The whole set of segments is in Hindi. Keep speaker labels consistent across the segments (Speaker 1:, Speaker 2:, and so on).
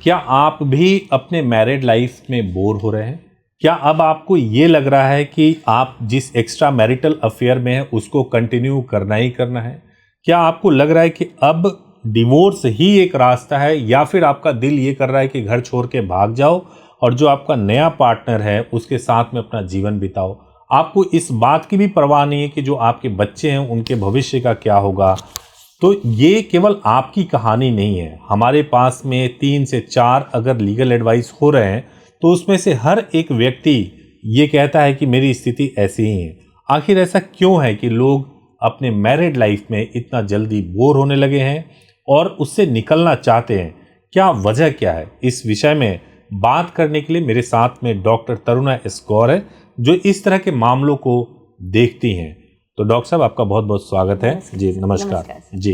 Speaker 1: क्या आप भी अपने मैरिड लाइफ में बोर हो रहे हैं? क्या अब आपको ये लग रहा है कि आप जिस एक्स्ट्रा मैरिटल अफेयर में है उसको कंटिन्यू करना ही करना है? क्या आपको लग रहा है कि अब डिवोर्स ही एक रास्ता है, या फिर आपका दिल ये कर रहा है कि घर छोड़ के भाग जाओ और जो आपका नया पार्टनर है उसके साथ में अपना जीवन बिताओ? आपको इस बात की भी परवाह नहीं है कि जो आपके बच्चे हैं उनके भविष्य का क्या होगा? तो ये केवल आपकी कहानी नहीं है। हमारे पास में 3 से 4 अगर लीगल एडवाइस हो रहे हैं तो उसमें से हर एक व्यक्ति ये कहता है कि मेरी स्थिति ऐसी ही है। आखिर ऐसा क्यों है कि लोग अपने मैरिड लाइफ में इतना जल्दी बोर होने लगे हैं और उससे निकलना चाहते हैं? क्या वजह क्या है? इस विषय में बात करने के लिए मेरे साथ में डॉक्टर तरुणा एस गौर है, जो इस तरह के मामलों को देखती हैं। तो डॉक्टर साहब, आपका बहुत बहुत स्वागत है जी। नमस्कार जी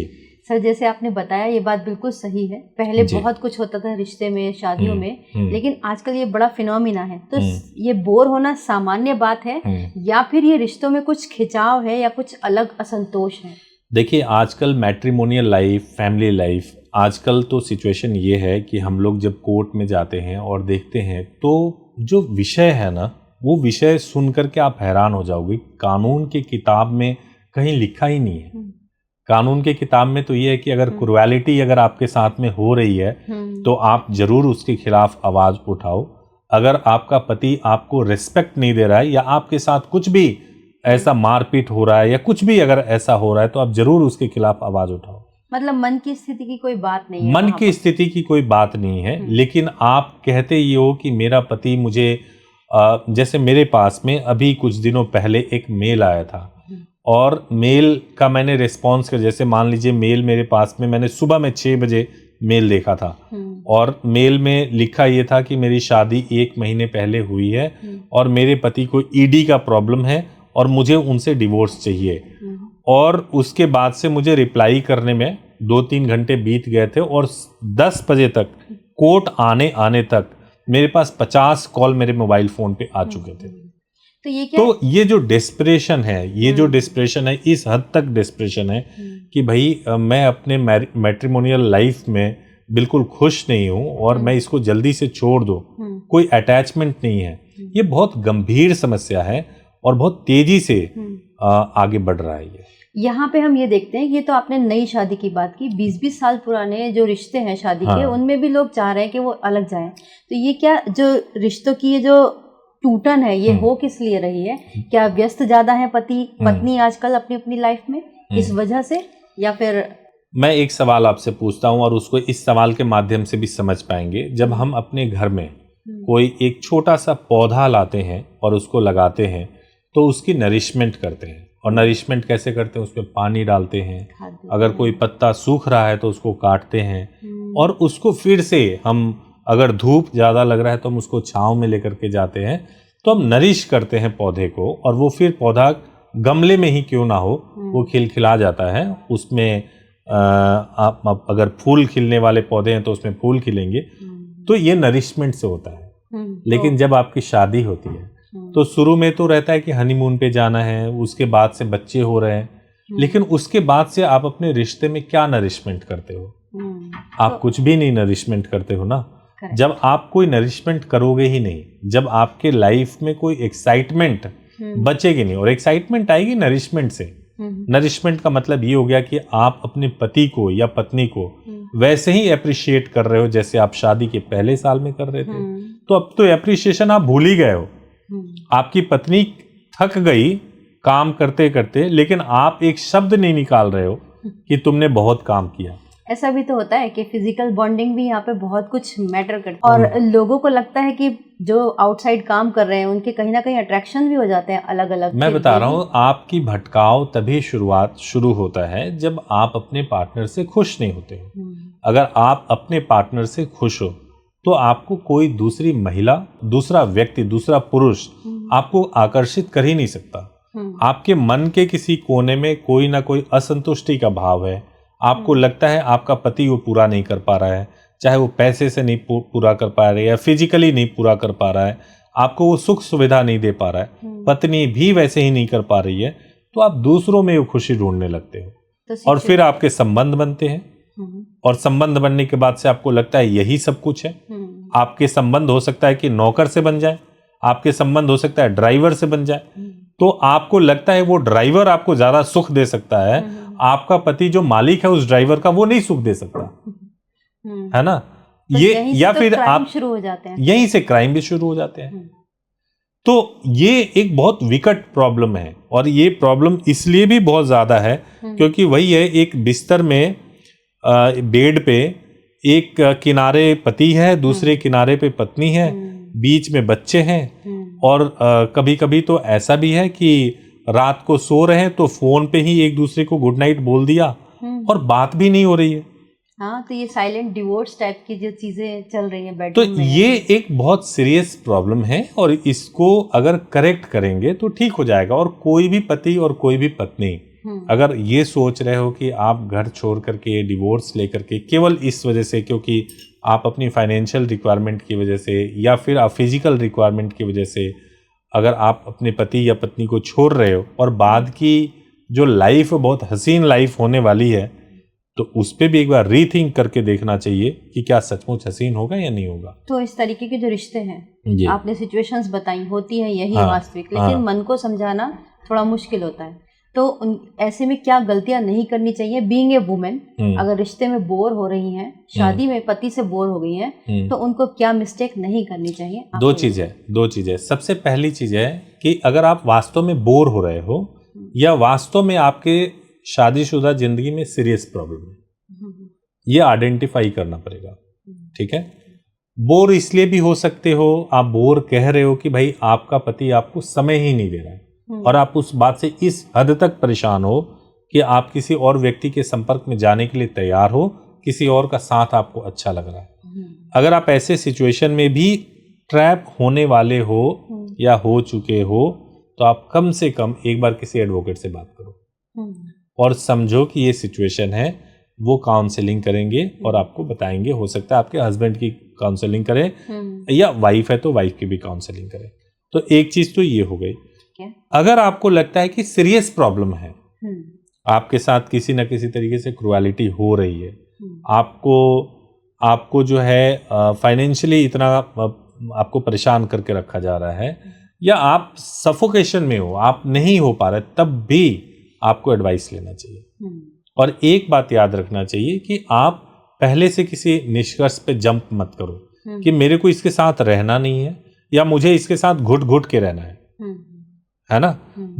Speaker 2: सर। जैसे आपने बताया ये बात बिल्कुल सही है। पहले बहुत कुछ होता था रिश्ते में, शादियों में, लेकिन आजकल ये बड़ा फिनोमिना है। तो ये बोर होना सामान्य बात है या फिर ये रिश्तों में कुछ खिंचाव है या कुछ अलग असंतोष है?
Speaker 1: देखिए, आजकल मैट्रिमोनियल लाइफ, फैमिली लाइफ, आजकल तो सिचुएशन ये है कि हम लोग जब कोर्ट में जाते हैं और देखते हैं तो जो विषय है ना, वो विषय सुन करके आप हैरान हो जाओगे। कानून की किताब में कहीं लिखा ही नहीं है। कानून की किताब में तो ये है कि अगर क्रूएलिटी अगर आपके साथ में हो रही है तो आप जरूर उसके खिलाफ आवाज उठाओ। अगर आपका पति आपको रिस्पेक्ट नहीं दे रहा है या आपके साथ कुछ भी ऐसा मारपीट हो रहा है या कुछ भी अगर ऐसा हो रहा है तो आप जरूर उसके खिलाफ आवाज उठाओ।
Speaker 2: मतलब मन की स्थिति की कोई बात नहीं है।
Speaker 1: मन की स्थिति की कोई बात नहीं है, लेकिन आप कहते ये हो कि मेरा पति मुझे जैसे मेरे पास में अभी कुछ दिनों पहले एक मेल आया था और मेल का मैंने रिस्पॉन्स कर, जैसे मान लीजिए मेल मेरे पास में, मैंने सुबह में 6 बजे मेल देखा था और मेल में लिखा ये था कि मेरी शादी 1 महीने पहले हुई है और मेरे पति को ईडी का प्रॉब्लम है और मुझे उनसे डिवोर्स चाहिए। और उसके बाद से मुझे रिप्लाई करने में 2-3 घंटे बीत गए थे और 10 बजे तक, कोर्ट आने तक मेरे पास 50 कॉल मेरे मोबाइल फोन पे आ चुके थे।
Speaker 2: तो ये क्या?
Speaker 1: तो ये जो डिस्प्रेशन है, ये जो डिस्प्रेशन है, इस हद तक डिस्प्रेशन है कि भाई मैं अपने मैट्रिमोनियल लाइफ में बिल्कुल खुश नहीं हूँ और मैं इसको जल्दी से छोड़ दूँ, कोई अटैचमेंट नहीं है। ये बहुत गंभीर समस्या है और बहुत तेजी से आगे बढ़ रहा है ये।
Speaker 2: यहाँ पे हम ये देखते हैं, ये तो आपने नई शादी की बात की, 20-20 साल पुराने जो रिश्ते हैं शादी के, उनमें भी लोग चाह रहे हैं कि वो अलग जाएं। तो ये क्या जो रिश्तों की ये जो टूटन है, ये हो किस लिए रही है? क्या व्यस्त ज्यादा है पति पत्नी आजकल अपनी अपनी लाइफ में, इस वजह से, या फिर?
Speaker 1: मैं एक सवाल आपसे पूछता हूँ और उसको इस सवाल के माध्यम से भी समझ पाएंगे। जब हम अपने घर में कोई एक छोटा सा पौधा लाते हैं और उसको लगाते हैं तो उसकी नरिशमेंट करते हैं। और नरिशमेंट कैसे करते हैं? उसमें पानी डालते हैं, अगर कोई पत्ता सूख रहा है तो उसको काटते हैं और उसको फिर से हम, अगर धूप ज़्यादा लग रहा है तो हम उसको छांव में लेकर के जाते हैं। तो हम नरिश करते हैं पौधे को और वो फिर पौधा गमले में ही क्यों ना हो वो खिलखिला जाता है। उसमें आप अगर फूल खिलने वाले पौधे हैं तो उसमें फूल खिलेंगे। तो ये नरिशमेंट से होता है। लेकिन जब आपकी शादी होती है तो शुरू में तो रहता है कि हनीमून पे जाना है, उसके बाद से बच्चे हो रहे हैं, लेकिन उसके बाद से आप अपने रिश्ते में क्या नरिशमेंट करते हो? आप कुछ भी नहीं नरिशमेंट करते हो ना। जब आप कोई नरिशमेंट करोगे ही नहीं, जब आपके लाइफ में कोई एक्साइटमेंट बचेगी नहीं, और एक्साइटमेंट आएगी नरिशमेंट से। नरिशमेंट का मतलब ये हो गया कि आप अपने पति को या पत्नी को वैसे ही अप्रिशिएट कर रहे हो जैसे आप शादी के पहले साल में कर रहे थे। तो अब तो अप्रिशिएशन आप भूल ही गए हो। आपकी पत्नी थक गई काम करते करते, लेकिन आप एक शब्द नहीं निकाल रहे हो कि तुमने बहुत काम किया।
Speaker 2: ऐसा भी तो होता है कि फिजिकल बॉन्डिंग भी यहाँ पे बहुत कुछ मैटर करती है और लोगों को लगता है कि जो आउटसाइड काम कर रहे हैं उनके कहीं ना कहीं अट्रैक्शन भी हो जाते हैं अलग अलग।
Speaker 1: मैं बता रहा हूँ, आपकी भटकाव तभी शुरू होता है जब आप अपने पार्टनर से खुश नहीं होते हो। अगर आप अपने पार्टनर से खुश हो तो आपको कोई दूसरी महिला, दूसरा व्यक्ति, दूसरा पुरुष आपको आकर्षित कर ही नहीं सकता। आपके मन के किसी कोने में कोई ना कोई असंतुष्टि का भाव है। आपको लगता है आपका पति वो पूरा नहीं कर पा रहा है, चाहे वो पैसे से नहीं पूरा कर पा रहा है या फिजिकली नहीं पूरा कर पा रहा है, आपको वो सुख सुविधा नहीं दे पा रहा है, पत्नी भी वैसे ही नहीं कर पा रही है, तो आप दूसरों में वो खुशी ढूंढने लगते हो और फिर आपके संबंध बनते हैं। और संबंध बनने के बाद से आपको लगता है यही सब कुछ है। आपके संबंध हो सकता है कि नौकर से बन जाए, आपके संबंध हो सकता है ड्राइवर से बन जाए, तो आपको लगता है वो ड्राइवर आपको ज्यादा सुख दे सकता है, आपका पति जो मालिक है उस ड्राइवर का वो नहीं सुख दे सकता, है ना।
Speaker 2: तो
Speaker 1: ये या
Speaker 2: तो
Speaker 1: फिर आप
Speaker 2: शुरू हो जाते हैं,
Speaker 1: यहीं से क्राइम भी शुरू हो जाते हैं। तो ये एक बहुत विकट प्रॉब्लम है, और ये प्रॉब्लम इसलिए भी बहुत ज्यादा है क्योंकि वही है, एक बिस्तर में बेड पे एक किनारे पति है, दूसरे किनारे पे पत्नी है, बीच में बच्चे हैं, और कभी कभी तो ऐसा भी है कि रात को सो रहे हैं तो फोन पे ही एक दूसरे को गुड नाइट बोल दिया और बात भी नहीं हो रही है।
Speaker 2: हाँ, तो ये साइलेंट डिवोर्स टाइप की जो चीजें चल रही हैं
Speaker 1: तो
Speaker 2: बेडरूम में,
Speaker 1: ये एक बहुत सीरियस प्रॉब्लम है, और इसको अगर करेक्ट करेंगे तो ठीक हो जाएगा। और कोई भी पति और कोई भी पत्नी अगर ये सोच रहे हो कि आप घर छोड़ करके डिवोर्स लेकर के केवल इस वजह से, क्योंकि आप अपनी फाइनेंशियल रिक्वायरमेंट की वजह से या फिर आप फिजिकल रिक्वायरमेंट की वजह से अगर आप अपने पति या पत्नी को छोड़ रहे हो, और बाद की जो लाइफ बहुत हसीन लाइफ होने वाली है, तो उस पर भी एक बार रीथिंक करके देखना चाहिए कि क्या सचमुच हसीन होगा या नहीं होगा।
Speaker 2: तो इस तरीके के जो रिश्ते हैं, आपने सिचुएशंस बताई, होती है यही वास्तविक, लेकिन मन को समझाना थोड़ा मुश्किल होता है। तो ऐसे में क्या गलतियां नहीं करनी चाहिए बीइंग ए वुमेन? अगर रिश्ते में बोर हो रही हैं, शादी में पति से बोर हो गई हैं, तो उनको क्या मिस्टेक नहीं करनी चाहिए?
Speaker 1: दो चीज़ है। सबसे पहली चीज़ है कि अगर आप वास्तव में बोर हो रहे हो या वास्तव में आपके शादीशुदा जिंदगी में सीरियस प्रॉब्लम है, ये आइडेंटिफाई करना पड़ेगा। ठीक है, बोर इसलिए भी हो सकते हो, आप बोर कह रहे हो कि भाई आपका पति आपको समय ही नहीं दे रहा है, और आप उस बात से इस हद तक परेशान हो कि आप किसी और व्यक्ति के संपर्क में जाने के लिए तैयार हो, किसी और का साथ आपको अच्छा लग रहा है। अगर आप ऐसे सिचुएशन में भी ट्रैप होने वाले हो या हो चुके हो, तो आप कम से कम एक बार किसी एडवोकेट से बात करो और समझो कि ये सिचुएशन है। वो काउंसलिंग करेंगे और आपको बताएंगे। हो सकता है आपके हस्बैंड की काउंसलिंग करें या वाइफ है तो वाइफ की भी काउंसलिंग करें। तो एक चीज तो ये हो गई। अगर आपको लगता है कि सीरियस प्रॉब्लम है, आपके साथ किसी न किसी तरीके से क्रुएलिटी हो रही है, आपको जो है फाइनेंशियली इतना आपको परेशान करके रखा जा रहा है, या आप सफोकेशन में हो, आप नहीं हो पा रहे, तब भी आपको एडवाइस लेना चाहिए। और एक बात याद रखना चाहिए कि आप पहले से किसी निष्कर्ष पे जंप मत करो कि मेरे को इसके साथ रहना नहीं है या मुझे इसके साथ घुट घुट के रहना है ना।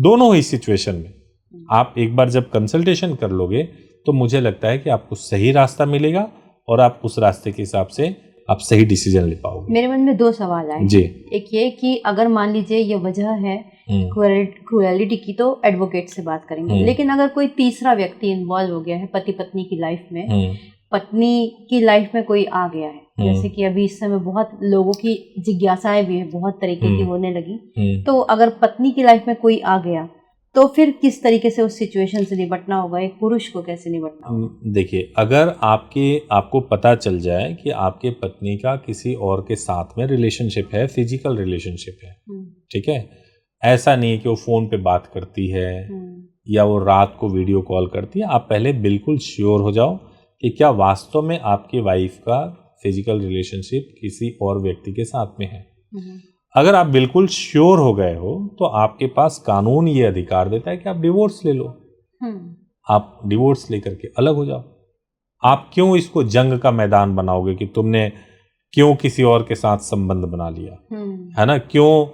Speaker 1: दोनों ही सिचुएशन में आप एक बार जब कंसल्टेशन कर लोगे तो मुझे लगता है कि आपको सही रास्ता मिलेगा और आप उस रास्ते के हिसाब से आप सही डिसीजन ले पाओगे।
Speaker 2: मेरे मन में दो सवाल आए जी। एक ये कि अगर मान लीजिए ये वजह है क्रुएलिटी की, तो एडवोकेट से बात करेंगे, लेकिन अगर कोई तीसरा व्यक्ति इन्वॉल्व हो गया है पति पत्नी की लाइफ में, पत्नी की लाइफ में कोई आ गया है, जैसे कि अभी इस समय बहुत लोगों की जिज्ञासाएं भी है, बहुत तरीके की होने लगी, तो अगर पत्नी की लाइफ में कोई आ गया तो फिर किस तरीके से उस सिचुएशन से निपटना होगा? एक पुरुष को कैसे निपटना होगा?
Speaker 1: देखिए, अगर आपको पता चल जाए कि आपके पत्नी का किसी और के साथ में रिलेशनशिप है, फिजिकल रिलेशनशिप है, ठीक है, ऐसा नहीं है कि वो फोन पे बात करती है या वो रात को वीडियो कॉल करती है, आप पहले बिल्कुल श्योर हो जाओ कि क्या वास्तव में आपकी वाइफ का फिजिकल रिलेशनशिप किसी और व्यक्ति के साथ में है। अगर आप बिल्कुल श्योर हो गए हो तो आपके पास कानून ये अधिकार देता है कि आप डिवोर्स ले लो। आप डिवोर्स लेकर के अलग हो जाओ। आप क्यों इसको जंग का मैदान बनाओगे कि तुमने क्यों किसी और के साथ संबंध बना लिया, है ना? क्यों,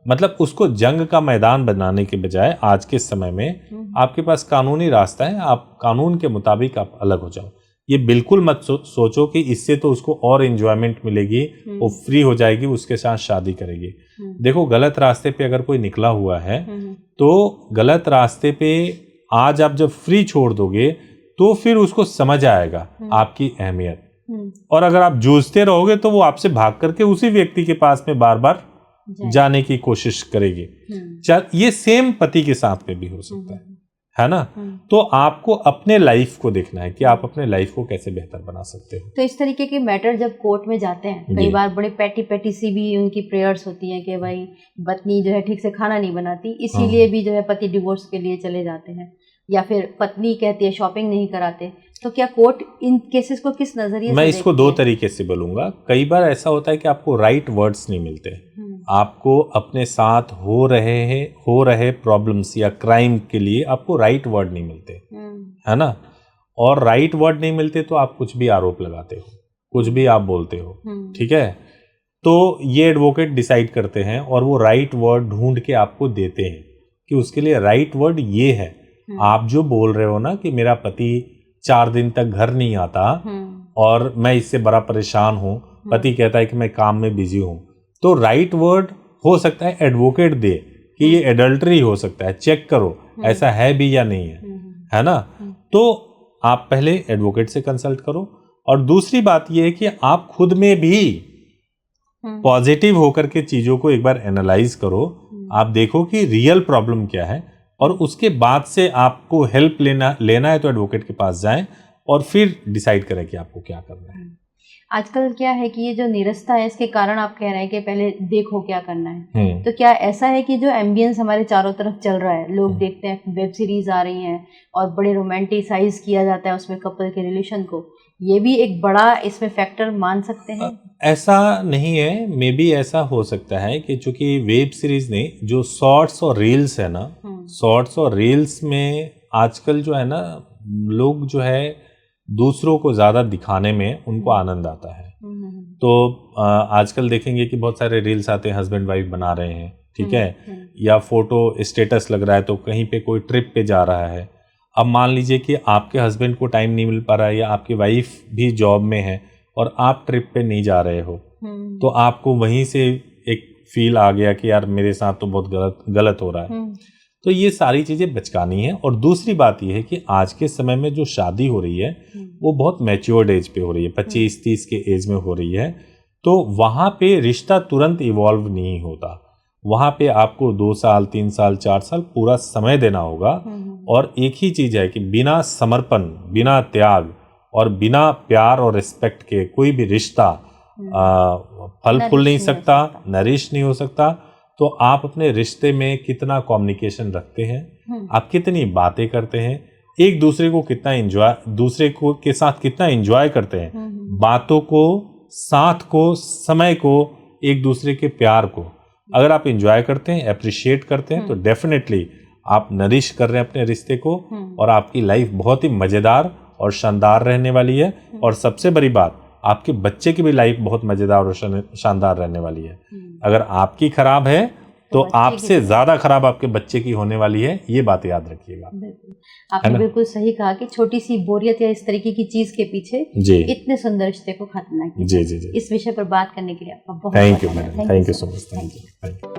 Speaker 1: मतलब उसको जंग का मैदान बनाने के बजाय आज के समय में आपके पास कानूनी रास्ता है, आप कानून के मुताबिक आप अलग हो जाओ। ये बिल्कुल मत सोचो कि इससे तो उसको और एंजॉयमेंट मिलेगी, वो फ्री हो जाएगी, उसके साथ शादी करेगी। देखो, गलत रास्ते पे अगर कोई निकला हुआ है तो गलत रास्ते पे आज आप जब फ्री छोड़ दोगे तो फिर उसको समझ आएगा आपकी अहमियत, और अगर आप जूझते रहोगे तो वो आपसे भाग करके उसी व्यक्ति के पास में बार बार जाने की कोशिश करेगी। ये सेम पति के साथ में भी हो सकता है ना? तो आपको अपने लाइफ को देखना है कि आप अपने लाइफ को कैसे बेहतर बना सकते हो।
Speaker 2: तो इस तरीके के मैटर जब कोर्ट में जाते हैं, कई बार बड़े पैटी सी भी उनकी प्रेयर्स होती हैं कि भाई पत्नी जो है ठीक से खाना नहीं बनाती, इसीलिए भी जो है पति डिवोर्स के लिए चले जाते हैं। या फिर पत्नी कहती है शॉपिंग नहीं कराते, तो क्या कोर्ट इन केसेस को किस नजरिए से
Speaker 1: मैं इसको
Speaker 2: देखती
Speaker 1: दो
Speaker 2: है?
Speaker 1: तरीके से बोलूंगा। कई बार ऐसा होता है कि आपको राइट वर्ड्स नहीं मिलते, आपको अपने साथ हो रहे प्रॉब्लम्स या क्राइम के लिए आपको राइट वर्ड नहीं मिलते, है ना। और राइट वर्ड नहीं मिलते तो आप कुछ भी आरोप लगाते हो, कुछ भी आप बोलते हो, ठीक है। तो ये एडवोकेट डिसाइड करते हैं और वो राइट वर्ड ढूंढ के आपको देते हैं कि उसके लिए राइट वर्ड ये है। आप जो बोल रहे हो ना कि मेरा पति 4 दिन तक घर नहीं आता और मैं इससे बड़ा परेशान हूँ, पति कहता है कि मैं काम में बिजी हूँ, तो राइट वर्ड हो सकता है एडवोकेट दे कि ये एडल्टरी हो सकता है, चेक करो ऐसा है भी या नहीं है ना। तो आप पहले एडवोकेट से कंसल्ट करो। और दूसरी बात ये है कि आप खुद में भी पॉजिटिव होकर के चीजों को एक बार एनालाइज करो, आप देखो कि रियल प्रॉब्लम क्या है, और उसके बाद से आपको हेल्प लेना है तो एडवोकेट के पास जाएं और फिर डिसाइड करें कि आपको क्या करना है।
Speaker 2: आजकल क्या है कि ये जो निरस्ता है इसके कारण आप कह रहे हैं कि पहले देखो क्या करना है, तो क्या ऐसा है कि जो एम्बियंस हमारे चारों तरफ चल रहा है, लोग देखते हैं वेब सीरीज आ रही हैं और बड़े रोमांटिसाइज किया जाता है उसमें कपल के रिलेशन को, ये भी एक बड़ा इसमें फैक्टर मान सकते हैं?
Speaker 1: ऐसा नहीं है, मे बी ऐसा हो सकता है कि चूंकि वेब सीरीज ने जो शॉर्ट्स और रील्स है ना, शॉर्ट्स और रील्स में आजकल जो है ना, लोग जो है दूसरों को ज़्यादा दिखाने में उनको आनंद आता है। तो आजकल देखेंगे कि बहुत सारे रील्स आते हैं, हस्बैंड वाइफ बना रहे हैं, ठीक है, या फोटो स्टेटस लग रहा है तो कहीं पे कोई ट्रिप पे जा रहा है। अब मान लीजिए कि आपके हस्बैंड को टाइम नहीं मिल पा रहा है या आपकी वाइफ भी जॉब में है और आप ट्रिप पे नहीं जा रहे हो, तो आपको वहीं से एक फील आ गया कि यार मेरे साथ तो बहुत गलत हो रहा है। तो ये सारी चीज़ें बचकानी है। और दूसरी बात ये है कि आज के समय में जो शादी हो रही है वो बहुत मैच्योर्ड एज पे हो रही है, 25-30 के एज में हो रही है, तो वहाँ पे रिश्ता तुरंत इवॉल्व नहीं होता। वहाँ पे आपको 2 साल 3 साल 4 साल पूरा समय देना होगा। और एक ही चीज़ है कि बिना समर्पण, बिना त्याग और बिना प्यार और रिस्पेक्ट के कोई भी रिश्ता फल फूल नहीं सकता, नरिश नहीं हो सकता। तो आप अपने रिश्ते में कितना कम्युनिकेशन रखते हैं, आप कितनी बातें करते हैं, एक दूसरे को कितना एंजॉय, दूसरे को के साथ कितना एंजॉय करते हैं, बातों को, साथ को, समय को, एक दूसरे के प्यार को अगर आप एंजॉय करते हैं, अप्रिशिएट करते हैं, तो डेफिनेटली आप नरिश कर रहे हैं अपने रिश्ते को और आपकी लाइफ बहुत ही मज़ेदार और शानदार रहने वाली है। और सबसे बड़ी बात, आपके बच्चे की भी लाइफ बहुत मज़ेदार और शानदार रहने वाली है। अगर आपकी खराब है तो आपसे ज़्यादा खराब आपके बच्चे की होने वाली है, ये बात याद रखिएगा।
Speaker 2: आपने बिल्कुल सही कहा कि छोटी सी बोरियत या इस तरीके की चीज के पीछे इतने सुंदर रिश्ते को खत्म ना किया।
Speaker 1: जी।
Speaker 2: इस विषय पर बात करने के लिए आपका बहुत
Speaker 1: thank you madam, thank you so much, thank you.